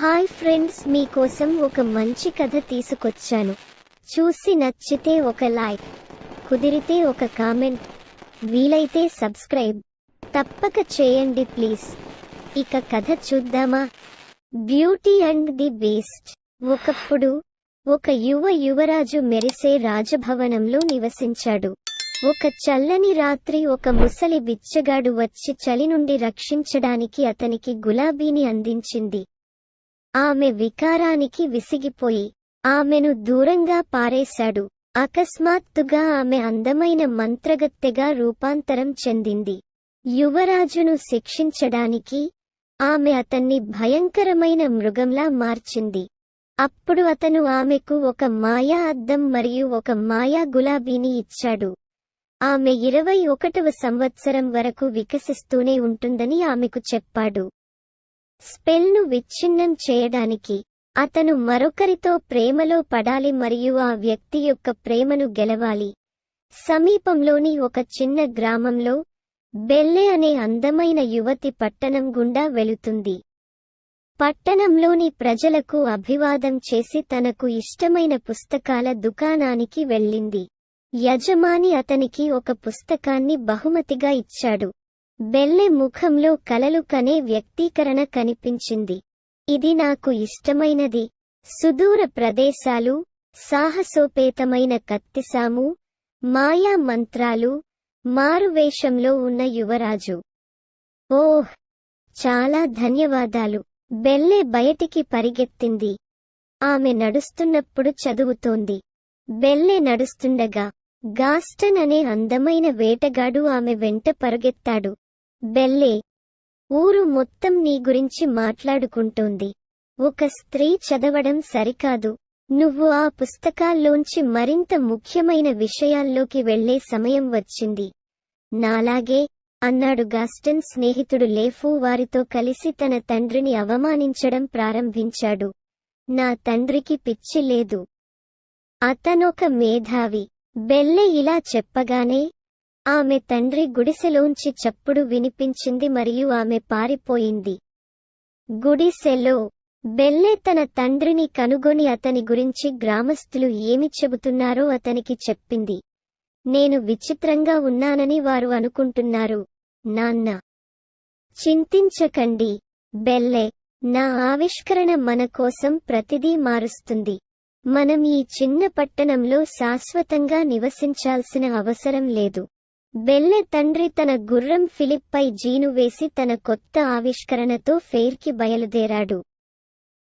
Hi friends, మీకోసం ఒక మంచి కథ తీసుకొచ్చాను. చూసి నచ్చితే ఒక లైక్, కుదిరితే ఒక కామెంట్, వీలైతే సబ్స్క్రైబ్ తప్పక చేయండి ప్లీజ్. ఇక కథ చూద్దామా? Beauty and the beast. ఒకప్పుడు ఒక యువరాజు మెరిసే రాజభవనంలో నివసించాడు. ఒక చల్లని రాత్రి ఒక ముసలి బిచ్చగాడు వచ్చి చలి నుండి రక్షించడానికి అతనికి గులాబీని అందించింది. ఆమె వికారానికి విసిగిపోయి ఆమెను దూరంగా పారేశాడు. అకస్మాత్తుగా ఆమె అందమైన మంత్రగత్తెగా రూపాంతరం చెందింది. యువరాజును శిక్షించడానికి ఆమె అతన్ని భయంకరమైన మృగంలా మార్చింది. అప్పుడు అతను ఆమెకు ఒక మాయా అద్దం మరియు ఒక మాయా గులాబీని ఇచ్చాడు. ఆమె 21వ సంవత్సరం వరకు వికసిస్తూనే ఉంటుందని ఆమెకు చెప్పాడు. స్పెల్ను విచ్ఛిన్నం చేయడానికి అతను మరొకరితో ప్రేమలో పడాలి మరియు ఆ వ్యక్తి యొక్క ప్రేమను గెలవాలి. సమీపంలోని ఒక చిన్న గ్రామంలో బెల్లె అనే అందమైన యువతి పట్టణం గుండా వెళుతుంది. పట్టణంలోని ప్రజలకు అభివాదం చేసి తనకు ఇష్టమైన పుస్తకాల దుకాణానికి వెళ్ళింది. యజమాని అతనికి ఒక పుస్తకాన్ని బహుమతిగా ఇచ్చాడు. బెల్లె ముఖంలో కలలు కనే వ్యక్తీకరణ కనిపించింది. ఇది నాకు ఇష్టమైనది. సుదూర ప్రదేశాలు, సాహసోపేతమైన కత్తిసాము, మాయా మంత్రాలు, మారువేషంలో ఉన్న యువరాజు. ఓహ్, చాలా ధన్యవాదాలు. బెల్లె బయటికి పరిగెత్తింది. ఆమె నడుస్తున్నప్పుడు చదువుతోంది. బెల్లె నడుస్తుండగా గాస్టన్ అనే అందమైన వేటగాడు ఆమె వెంట పరుగెత్తాడు. బెల్లె, ఊరు మొత్తం నీ గురించి మాట్లాడుకుంటోంది. ఒక స్త్రీ చదవడం సరికాదు, నువ్వు ఆ పుస్తకాల్లోంచి మరింత ముఖ్యమైన విషయాల్లోకి వెళ్లే సమయం వచ్చింది. నాలాగే, అన్నాడు గాస్టన్ స్నేహితుడు లేఫూ వారితో కలిసి తన తండ్రిని అవమానించడం ప్రారంభించాడు. నా తండ్రికి పిచ్చి లేదు. అతనొక మేధావి. బెల్లె ఇలా చెప్పగానే ఆమె తండ్రి గుడిసెలోంచి చప్పుడు వినిపించింది మరియు ఆమె పారిపోయింది. గుడిసెలో బెల్లె తన తండ్రిని కనుగొని అతని గురించి గ్రామస్తులు ఏమి చెబుతున్నారో అతనికి చెప్పింది. నేను విచిత్రంగా ఉన్నానని వారు అనుకుంటున్నారు, నాన్న. చింతించకండి బెల్లె, నా ఆవిష్కరణ మన కోసం ప్రతిదీ మారుస్తుంది. మనం ఈ చిన్న పట్టణంలో శాశ్వతంగా నివసించాల్సిన అవసరం లేదు. బెల్లె తండ్రి తన గుర్రం ఫిలిప్ పై జీను వేసి తన కొత్త ఆవిష్కరణతో ఫెయిర్కి బయలుదేరాడు.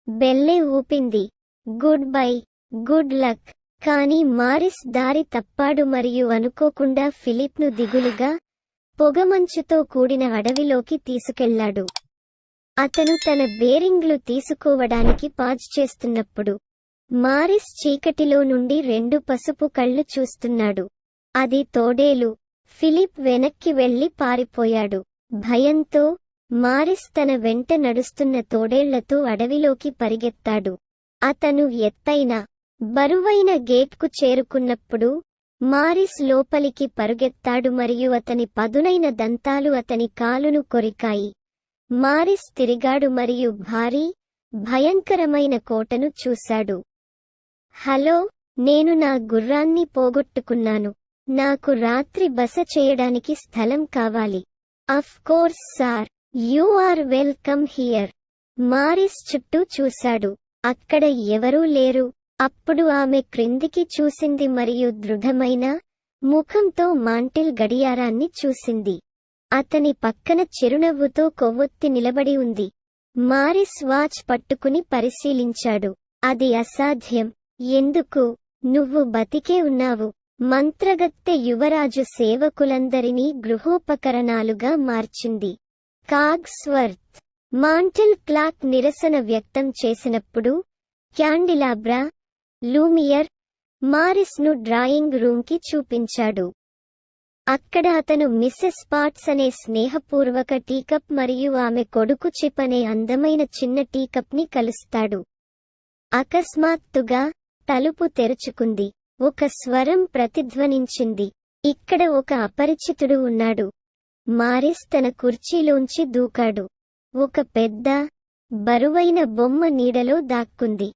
బెల్లె ఊపింది, గుడ్ బై, గుడ్ లక్. కానీ మారిస్ దారి తప్పాడు మరియు అనుకోకుండా ఫిలిప్ను దిగులుగా, పొగమంచుతో కూడిన అడవిలోకి తీసుకెళ్లాడు. అతను తన బేరింగ్లు తీసుకోవడానికి పాజ్ చేస్తున్నప్పుడు మారిస్ చీకటిలో నుండి 2 పసుపు కళ్ళు చూస్తున్నాడు. అది తోడేలు. ఫిలిప్ వెనక్కి వెళ్లి పారిపోయాడు. భయంతో మారిస్ తన వెంట నడుస్తున్న తోడేళ్లతో అడవిలోకి పరిగెత్తాడు. అతను ఎత్తైన, బరువైన గేట్కు చేరుకున్నప్పుడు మారిస్ లోపలికి పరుగెత్తాడు మరియు అతని పదునైన దంతాలు అతని కాలును కొరికాయి. మారిస్ తిరిగాడు మరియు భారీ, భయంకరమైన కోటను చూశాడు. హలో, నేను నా గుర్రాన్ని పోగొట్టుకున్నాను. నాకు రాత్రి బస చేయడానికి స్థలం కావాలి. Of course sir, you are welcome here. Maurice చుట్టూ చూశాడు. అక్కడ ఎవరూ లేరు. అప్పుడు ఆమె క్రిందికి చూసింది మరియు దృఢమైన ముఖంతో మాంటిల్ గడియారాన్ని చూసింది. అతని పక్కన చిరునవ్వుతో కొవ్వొత్తి నిలబడి ఉంది. మారిస్ వాచ్ పట్టుకుని పరిశీలించాడు. అది అసాధ్యం. ఎందుకు? నువ్వు బతికే ఉన్నావు. మంత్రగత్తె యువరాజు సేవకులందరినీ గృహోపకరణాలుగా మార్చింది. కాగ్స్వర్త్ మాంటిల్ క్లాక్ నిరసన వ్యక్తం చేసినప్పుడు క్యాండిలాబ్రా, లూమియర్ మారిస్ను డ్రాయింగ్ రూమ్కి చూపించాడు. అక్కడ అతను మిసెస్ పాట్స్ అనే స్నేహపూర్వక టీకప్ మరియు ఆమె కొడుకు చిప్ అనే అందమైన చిన్న టీకప్ని కలుస్తాడు. అకస్మాత్తుగా తలుపు తెరుచుకుంది. ఒక స్వరం ప్రతిధ్వనించింది, ఇక్కడ ఒక అపరిచితుడు ఉన్నాడు. మారిస్ తన కుర్చీలోంచి దూకాడు. ఒక పెద్ద, బరువైన బొమ్మ నీడలో దాక్కుంది.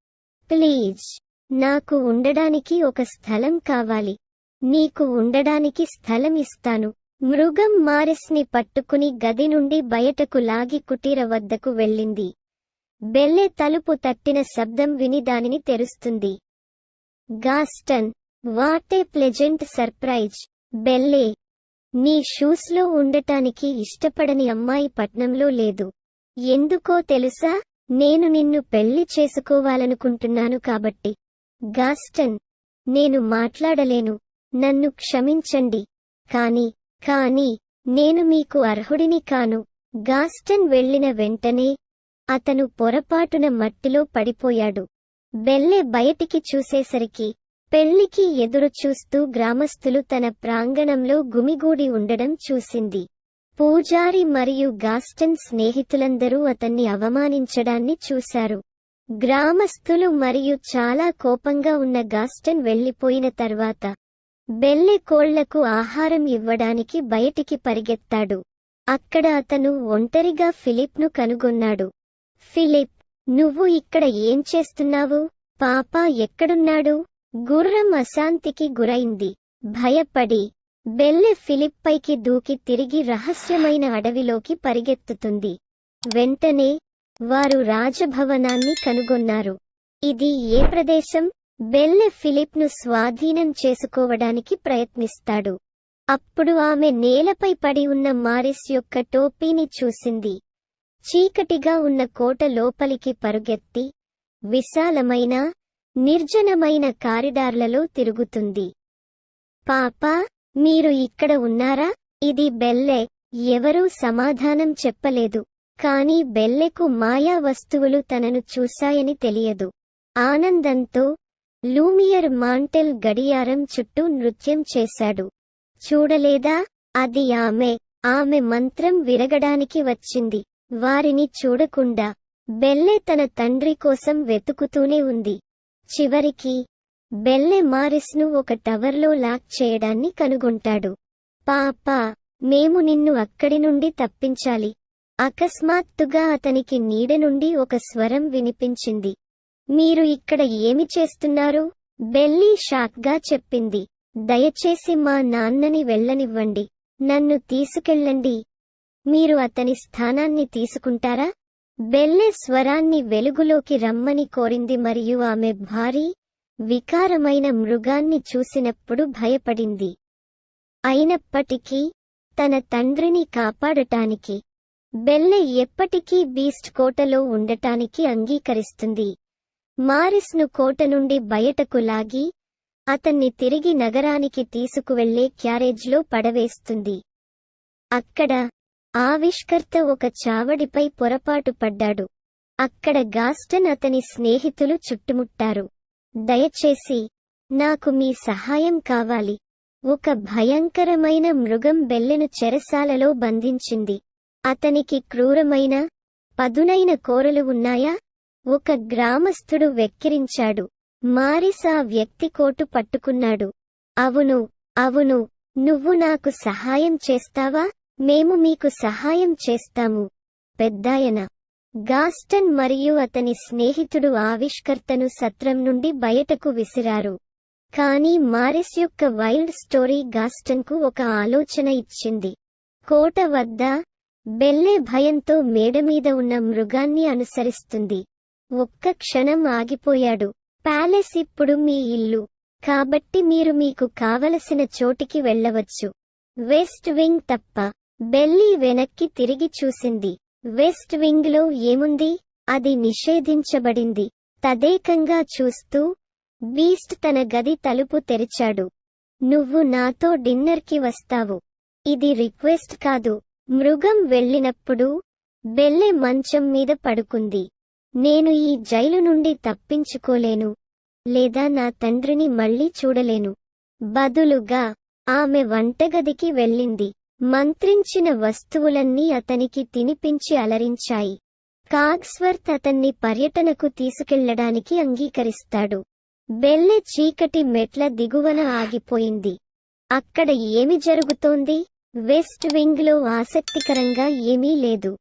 ప్లీజ్, నాకు ఉండడానికి ఒక స్థలం కావాలి. నీకు ఉండడానికి స్థలం ఇస్తాను. మృగం మారిస్ని పట్టుకుని గది నుండి బయటకు లాగి కుటీర వద్దకు వెళ్ళింది. బెల్లె తలుపు తట్టిన శబ్దం విని దానిని తెరుస్తుంది. Gaston, what a pleasant surprise. Belle, నీ షూస్లో ఉండటానికి ఇష్టపడని అమ్మాయి పట్నంలో లేదు. ఎందుకో తెలుసా? నేను నిన్ను పెళ్లి చేసుకోవాలనుకుంటున్నాను కాబట్టి. గాస్టన్, నేను మాట్లాడలేను. నన్ను క్షమించండి. కానీ నేను మీకు అర్హుడిని కాను. గాస్టన్ వెళ్ళిన వెంటనే అతను పొరపాటున మట్టిలో పడిపోయాడు. బెల్లె బయటికి చూసేసరికి పెళ్లికి ఎదురుచూస్తూ గ్రామస్తులు తన ప్రాంగణంలో గుమిగూడి ఉండడం చూసింది. పూజారి మరియు గాస్టన్ స్నేహితులందరూ అతన్ని అవమానించడాన్ని చూశారు. గ్రామస్తులు మరియు చాలా కోపంగా ఉన్న గాస్టన్ వెళ్లిపోయిన తర్వాత బెల్లె కోళ్లకు ఆహారం ఇవ్వడానికి బయటికి పరిగెత్తాడు. అక్కడ అతను ఒంటరిగా ఫిలిప్ను కనుగొన్నాడు. ఫిలిప్, నువ్వు ఇక్కడ ఏం చేస్తున్నావు? పాపా ఎక్కడున్నాడు? గుర్రం అశాంతికి గురైంది. భయపడి బెల్లె ఫిలిప్ పైకి దూకి తిరిగి రహస్యమైన అడవిలోకి పరిగెత్తుతుంది. వెంటనే వారు రాజభవనాన్ని కనుగొన్నారు. ఇది ఏ ప్రదేశం? బెల్లె ఫిలిప్ను స్వాధీనం చేసుకోవడానికి ప్రయత్నిస్తాడు. అప్పుడు ఆమె నేలపై పడి ఉన్న మారిస్ యొక్క టోపీని చూసింది. చీకటిగా ఉన్న కోట లోపలికి పరుగెత్తి విశాలమైన, నిర్జనమైన కారిడార్లలో తిరుగుతుంది. పాపా, మీరు ఇక్కడ ఉన్నారా? ఇది బెల్లె. ఎవరూ సమాధానం చెప్పలేదు. కాని బెల్లెకు మాయా వస్తువులు తనను చూశాయని తెలియదు. ఆనందంతో లూమియర్ మాంటెల్ గడియారం చుట్టూ నృత్యం చేశాడు. చూడలేదా? అది ఆమె మంత్రం విరగడానికి వచ్చింది. వారిని చూడకుండా బెల్లె తన తండ్రి కోసం వెతుకుతూనే ఉంది. చివరికి బెల్లె మారిస్ను ఒక టవర్లో లాక్ చేయడాన్ని కనుగొంటాడు. పాపా, మేము నిన్ను అక్కడి నుండి తప్పించాలి. అకస్మాత్తుగా అతనికి నీడ నుండి ఒక స్వరం వినిపించింది. మీరు ఇక్కడ ఏమి చేస్తున్నారు? బెల్లీ షాక్గా చెప్పింది. దయచేసి మా నాన్నని వెళ్ళనివ్వండి. నన్ను తీసుకెళ్ళండి. మీరు అతని స్థానాన్ని తీసుకుంటారా? బెల్లె స్వరాన్ని వెలుగులోకి రమ్మని కోరింది మరియు ఆమె భారీ, వికారమైన మృగాన్ని చూసినప్పుడు భయపడింది. అయినప్పటికీ తన తండ్రిని కాపాడటానికి బెల్లె ఎప్పటికీ బీస్ట్ కోటలో ఉండటానికి అంగీకరిస్తుంది. మారిస్ను కోట నుండి బయటకు లాగి అతన్ని తిరిగి నగరానికి తీసుకువెళ్లే క్యారేజ్లో పడవేస్తుంది. అక్కడ ఆవిష్కర్త ఒక చావడిపై పొరపాటు పడ్డాడు. అక్కడ గాస్టన్ అతని స్నేహితులు చుట్టుముట్టారు. దయచేసి, నాకు మీ సహాయం కావాలి. ఒక భయంకరమైన మృగం బెల్లెను చెరసాలలో బంధించింది. అతనికి క్రూరమైన, పదునైన కోరలు ఉన్నాయా? ఒక గ్రామస్థుడు వెక్కిరించాడు. మారిస్ ఆ వ్యక్తి కోటు పట్టుకున్నాడు. అవును, నువ్వు నాకు సహాయం చేస్తావా? మేము మీకు సహాయం చేస్తాము, పెద్దాయన. గాస్టన్ మరియు అతని స్నేహితుడు ఆవిష్కర్తను సత్రం నుండి బయటకు విసిరారు. కానీ మారిస్ యొక్క వైల్డ్ స్టోరీ గాస్టన్కు ఒక ఆలోచన ఇచ్చింది. కోట వద్ద బెల్లె భయంతో మేడమీద ఉన్న మృగాన్ని అనుసరిస్తుంది. ఒక్క క్షణం ఆగిపోయాడు. ప్యాలెస్ ఇప్పుడు మీ ఇల్లు, కాబట్టి మీరు మీకు కావలసిన చోటికి వెళ్ళవచ్చు. వెస్ట్ వింగ్ తప్ప. బెల్లీ వెనక్కి తిరిగి చూసింది. వెస్ట్ వింగ్లో ఏముంది? అది నిషేధించబడింది. తదేకంగా చూస్తూ బీస్ట్ తన గది తలుపు తెరిచాడు. నువ్వు నాతో డిన్నర్కి వస్తావు. ఇది రిక్వెస్ట్ కాదు. మృగం వెళ్ళినప్పుడు బెల్లె మంచం మీద పడుకుంది. నేను ఈ జైలు నుండి తప్పించుకోలేను, లేదా నా తండ్రిని మళ్లీ చూడలేను. బదులుగా ఆమె వంటగదికి వెళ్ళింది. మంత్రించిన వస్తువులన్నీ అతనికి తినిపించి అలరించాయి. కాగ్స్వర్త్ అతన్ని పర్యటనకు తీసుకెళ్లడానికి అంగీకరిస్తాడు. బెల్లె చీకటి మెట్ల దిగువన ఆగిపోయింది. అక్కడ ఏమి జరుగుతోంది? వెస్ట్ వింగ్లో ఆసక్తికరంగా ఏమీ లేదు.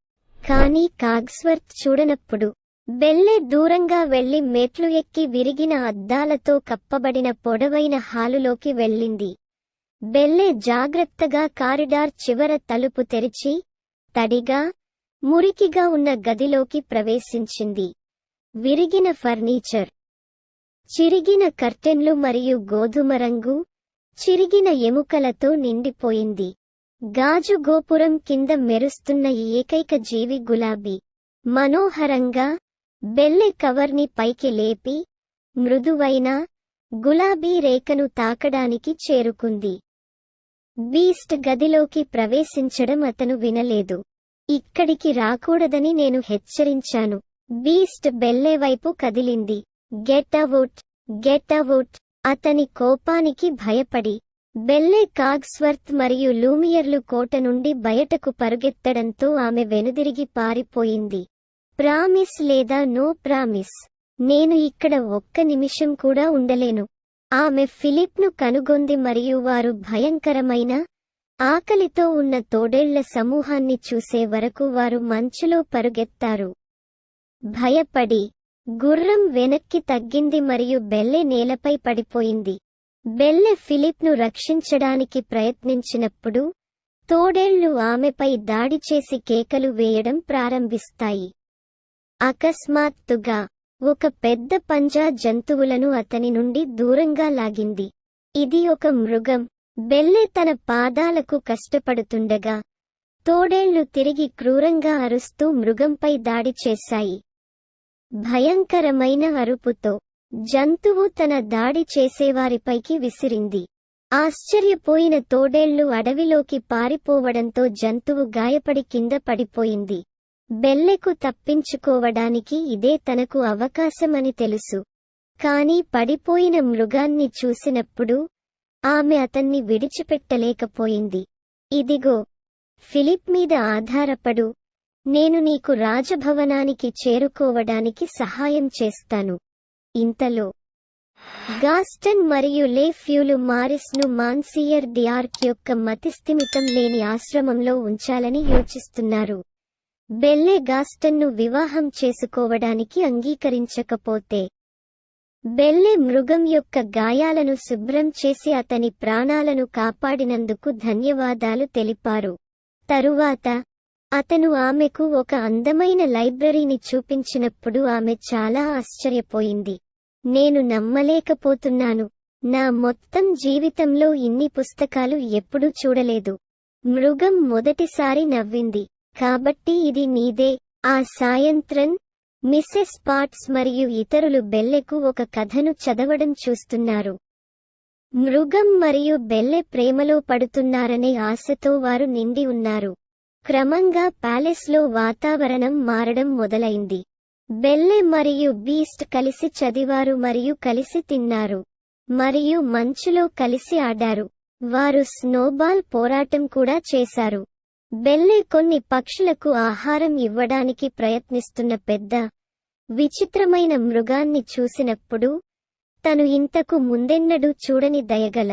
కానీ కాగ్స్వర్త్ చూడనప్పుడు బెల్లె దూరంగా వెళ్లి మెట్లు ఎక్కి విరిగిన అద్దాలతో కప్పబడిన పొడవైన హాలులోకి వెళ్ళింది. బెల్లె జాగ్రత్తగా కారిడార్ చివర తలుపు తెరిచి తడిగా, మురికిగా ఉన్న గదిలోకి ప్రవేశించింది. విరిగిన ఫర్నిచర్, చిరిగిన కర్టెన్లు మరియు గోధుమ రంగు, చిరిగిన ఎముకలతో నిండిపోయింది. గాజు గోపురం కింద మెరుస్తున్న ఏకైక జీవి గులాబీ. మనోహరంగా బెల్లె కవర్ని పైకి లేపి మృదువైన గులాబీ రేఖను తాకడానికి చేరుకుంది. బీస్ట్ గదిలోకి ప్రవేశించడం అతను వినలేదు. ఇక్కడికి రాకూడదని నేను హెచ్చరించాను. బీస్ట్ బెల్లె వైపు కదిలింది. Get out, get out. అతని కోపానికి భయపడి బెల్లె కాగ్స్వర్త్ మరియు లూమియర్లు కోట నుండి బయటకు పరుగెత్తడంతో ఆమె వెనుదిరిగి పారిపోయింది. ప్రామిస్ లేదా నో ప్రామిస్? నేను ఇక్కడ ఒక్క నిమిషం కూడా ఉండలేను. ఆమె ఫిలిప్ను కనుగొంది మరియు వారు భయంకరమైన, ఆకలితో ఉన్న తోడేళ్ల సమూహాన్ని చూసే వరకు వారు మంచులో పరుగెత్తారు. భయపడి గుర్రం వెనక్కి తగ్గింది మరియు బెల్లె నేలపై పడిపోయింది. బెల్లె ఫిలిప్ను రక్షించడానికి ప్రయత్నించినప్పుడు తోడేళ్లు ఆమెపై దాడి చేసి కేకలు వేయడం ప్రారంభిస్తాయి. అకస్మాత్తుగా ఒక పెద్ద పంజా జంతువులను అతని నుండి దూరంగా లాగింది. ఇది ఒక మృగం. బెల్లె తన పాదాలకు కష్టపడుతుండగా తోడేళ్లు తిరిగి క్రూరంగా అరుస్తూ మృగంపై దాడి చేశాయి. భయంకరమైన అరుపుతో జంతువు తన దాడి చేసేవారిపైకి విసిరింది. ఆశ్చర్యపోయిన తోడేళ్లు అడవిలోకి పారిపోవడంతో జంతువు గాయపడి కింద పడిపోయింది. బెల్లెకు తప్పించుకోవడానికి ఇదే తనకు అవకాశమని తెలుసు. కాని పడిపోయిన మృగాన్ని చూసినప్పుడు ఆమె అతన్ని విడిచిపెట్టలేకపోయింది. ఇదిగో, ఫిలిప్ మీద ఆధారపడు. నేను నీకు రాజభవనానికి చేరుకోవడానికి సహాయం చేస్తాను. ఇంతలో గాస్టన్ మరియు లే ఫ్యూలు మారిస్ను మాన్సియర్ డియార్క్ యొక్క మతిస్థిమితం లేని ఆశ్రమంలో ఉంచాలని యోచిస్తున్నారు. బెల్లె గాస్టన్ను వివాహం చేసుకోవడానికి అంగీకరించకపోతే బెల్లె మృగం యొక్క గాయాలను శుభ్రం చేసి అతని ప్రాణాలను కాపాడినందుకు ధన్యవాదాలు తెలిపారు. తరువాత అతను ఆమెకు ఒక అందమైన లైబ్రరీని చూపించినప్పుడు ఆమె చాలా ఆశ్చర్యపోయింది. నేను నమ్మలేకపోతున్నాను. నా మొత్తం జీవితంలో ఇన్ని పుస్తకాలు ఎప్పుడూ చూడలేదు. మృగం మొదటిసారి నవ్వింది. కాబట్టి ఇది నీదే. ఆ సాయంత్రం మిసెస్ పాట్స్ మరియు ఇతరులు బెల్లెకు ఒక కథను చదవడం చూస్తున్నారు. మృగం మరియు బెల్లె ప్రేమలో పడుతున్నారనే ఆశతో వారు నిండి ఉన్నారు. క్రమంగా ప్యాలెస్లో వాతావరణం మారడం మొదలైంది. బెల్లె మరియు బీస్ట్ కలిసి చదివారు మరియు కలిసి తిన్నారు మరియు మంచులో కలిసి ఆడారు. వారు స్నోబాల్ పోరాటం కూడా చేశారు. బెల్లె కొన్ని పక్షులకు ఆహారం ఇవ్వడానికి ప్రయత్నిస్తున్న పెద్ద, విచిత్రమైన మృగాన్ని చూసినప్పుడు తను ఇంతకు ముందెన్నడూ చూడని దయగల,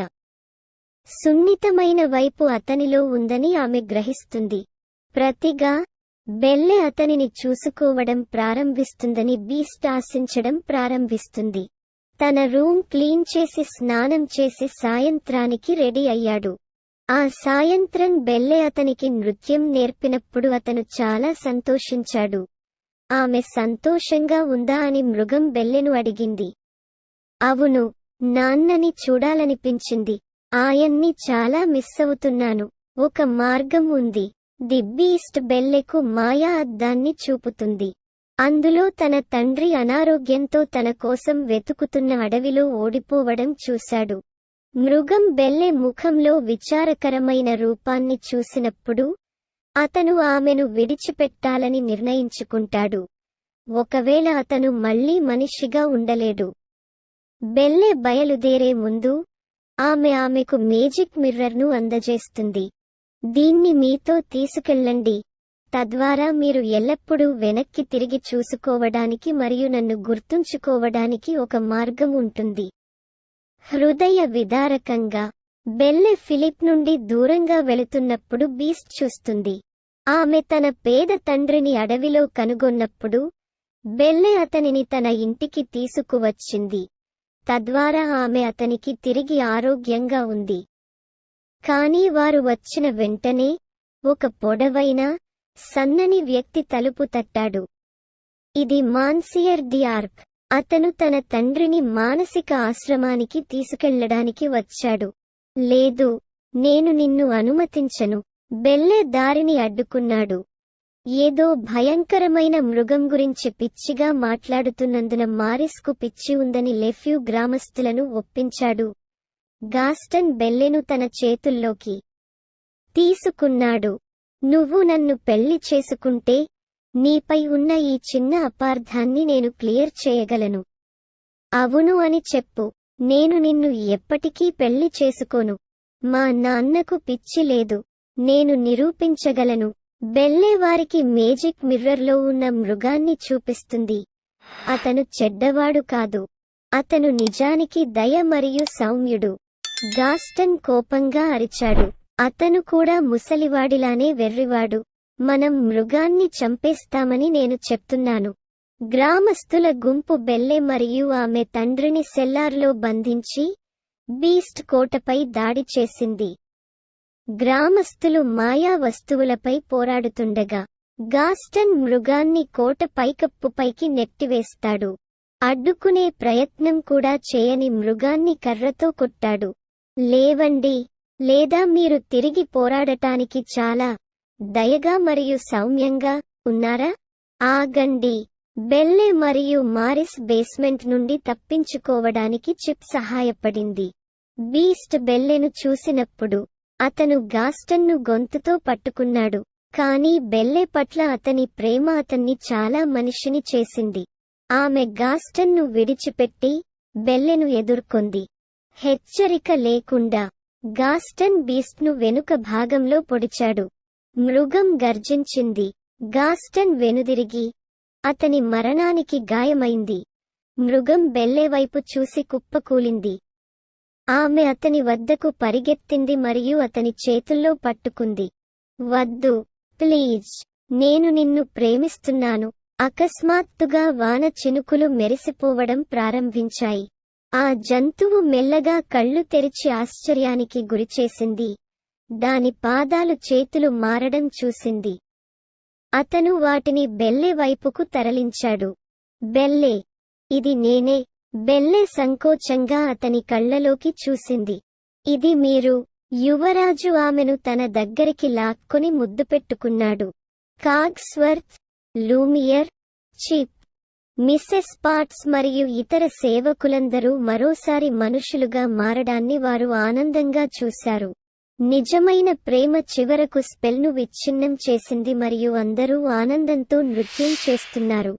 సున్నితమైన వైపు అతనిలో ఉందని ఆమె గ్రహిస్తుంది. ప్రతిగా బెల్లె అతనిని చూసుకోవడం ప్రారంభిస్తుందని బీస్ట్ ఆశించడం ప్రారంభిస్తుంది. తన రూమ్ క్లీన్ చేసి స్నానం చేసి సాయంత్రానికి రెడీ అయ్యాడు. ఆ సాయంత్రం బెల్లె అతనికి నృత్యం నేర్పినప్పుడు అతను చాలా సంతోషించాడు. ఆమె సంతోషంగా ఉందా అని మృగం బెల్లెను అడిగింది. అవును, నాన్నని చూడాలనిపించింది. ఆయన్ని చాలా మిస్ అవుతున్నాను. ఒక మార్గం ఉంది. ది బీస్ట్ బెల్లెకు మాయా అద్దాన్ని చూపుతుంది. అందులో తన తండ్రి అనారోగ్యంతో తన కోసం వెతుకుతున్న అడవిలో ఓడిపోవడం చూశాడు. మృగం బెల్లె ముఖంలో విచారకరమైన రూపాన్ని చూసినప్పుడు అతను ఆమెను విడిచిపెట్టాలని నిర్ణయించుకుంటాడు. ఒకవేళ అతను మళ్లీ మనిషిగా ఉండలేడు. బెల్లె బయలుదేరే ముందు ఆమెకు మేజిక్ మిర్రర్ను అందజేస్తుంది. దీన్ని మీతో తీసుకెళ్ళండి. తద్వారా మీరు ఎల్లప్పుడూ వెనక్కి తిరిగి చూసుకోవడానికి మరియు నన్ను గుర్తుంచుకోవడానికి ఒక మార్గం ఉంటుంది. హృదయ విదారకంగా బెల్లె ఫిలిప్ నుండి దూరంగా వెళుతున్నప్పుడు బీస్ట్ చూస్తుంది. ఆమె తన పేద తండ్రిని అడవిలో కనుగొన్నప్పుడు బెల్లె అతనిని తన ఇంటికి తీసుకువచ్చింది. తద్వారా ఆమె అతనికి తిరిగి ఆరోగ్యంగా ఉంది. కానీ వారు వచ్చిన వెంటనే ఒక పొడవైన, సన్నని వ్యక్తి తలుపు తట్టాడు. ఇది మాన్సియర్ డియార్క్. అతను తన తండ్రిని మానసిక ఆశ్రమానికి తీసుకెళ్లడానికి వచ్చాడు. లేదు, నేను నిన్ను అనుమతించను. బెల్లె దారిని అడ్డుకున్నాడు. ఏదో భయంకరమైన మృగం గురించి పిచ్చిగా మాట్లాడుతున్నందున మారిస్కు పిచ్చి ఉందని లెఫ్యూ గ్రామస్తులను ఒప్పించాడు. గాస్టన్ బెల్లెను తన చేతుల్లోకి తీసుకున్నాడు. నువ్వు నన్ను పెళ్లి చేసుకుంటే నీపై ఉన్న ఈ చిన్న అపార్థాన్ని నేను క్లియర్ చేయగలను. అవును అని చెప్పు. నేను నిన్ను ఎప్పటికీ పెళ్లి చేసుకోను. మా నాన్నకు పిచ్చి లేదు. నేను నిరూపించగలను. బెల్లె వారికి మేజిక్ మిర్రర్లో ఉన్న మృగాన్ని చూపిస్తుంది. అతను చెడ్డవాడు కాదు. అతను నిజానికి దయ మరియు సౌమ్యుడు. గాస్టన్ కోపంగా అరిచాడు. అతను కూడా ముసలివాడిలానే వెర్రివాడు. మనం మృగాన్ని చంపేస్తామని నేను చెప్తున్నాను. గ్రామస్తుల గుంపు బెల్లె మరియు ఆమె తండ్రిని సెల్లార్లో బంధించి బీస్ట్ కోటపై దాడి చేసింది. గ్రామస్తులు మాయా వస్తువులపై పోరాడుతుండగా గాస్టన్ మృగాన్ని కోట పైకప్పుపైకి నెట్టివేస్తాడు. అడ్డుకునే ప్రయత్నం కూడా చేయని మృగాన్ని కర్రతో కొట్టాడు. లేవండి, లేదా మీరు తిరిగి పోరాడటానికి చాలా దయగా మరియు సౌమ్యంగా ఉన్నారా? ఆగండి. బెల్లె మరియు మారిస్ బేస్మెంట్ నుండి తప్పించుకోవడానికి చిప్ సహాయపడింది. బీస్ట్ బెల్లెను చూసినప్పుడు అతను గాస్టన్ను గొంతుతో పట్టుకున్నాడు. కానీ బెల్లె పట్ల అతని ప్రేమ అతన్ని చాలా మనిషిని చేసింది. ఆమె గాస్టన్ను విడిచిపెట్టి బెల్లెను ఎదుర్కొంది. హెచ్చరిక లేకుండా గాస్టన్ బీస్ట్ను వెనుక భాగంలో పొడిచాడు. మృగం గర్జించింది. గాస్టన్ వెనుదిరిగి అతని మరణానికి గాయమైంది. మృగం బెల్లె వైపు చూసి కుప్పకూలింది. ఆమె అతని వద్దకు పరిగెత్తింది మరియు అతని చేతుల్లో పట్టుకుంది. వద్దు, ప్లీజ్, నేను నిన్ను ప్రేమిస్తున్నాను. అకస్మాత్తుగా వాన చినుకులు మెరిసిపోవడం ప్రారంభించాయి. ఆ జంతువు మెల్లగా కళ్ళు తెరిచి ఆశ్చర్యానికి గురిచేసింది. దాని పాదాలు చేతులు మారడం చూసింది. అతను వాటిని బెల్లె వైపుకు తరలించాడు. బెల్లె, ఇది నేనే. బెల్లె సంకోచంగా అతని కళ్లలోకి చూసింది. ఇది మీరు. యువరాజు ఆమెను తన దగ్గరికి లాక్కొని ముద్దు పెట్టుకున్నాడు. కాగ్స్వర్త్, లూమియర్, చిప్, మిసెస్ పాట్స్ మరియు ఇతర సేవకులందరూ మరోసారి మనుషులుగా మారడాన్ని వారు ఆనందంగా చూశారు. నిజమైన ప్రేమ చివరకు స్పెల్ను విచ్ఛిన్నం చేసింది మరియు అందరూ ఆనందంతో నృత్యం చేస్తున్నారు.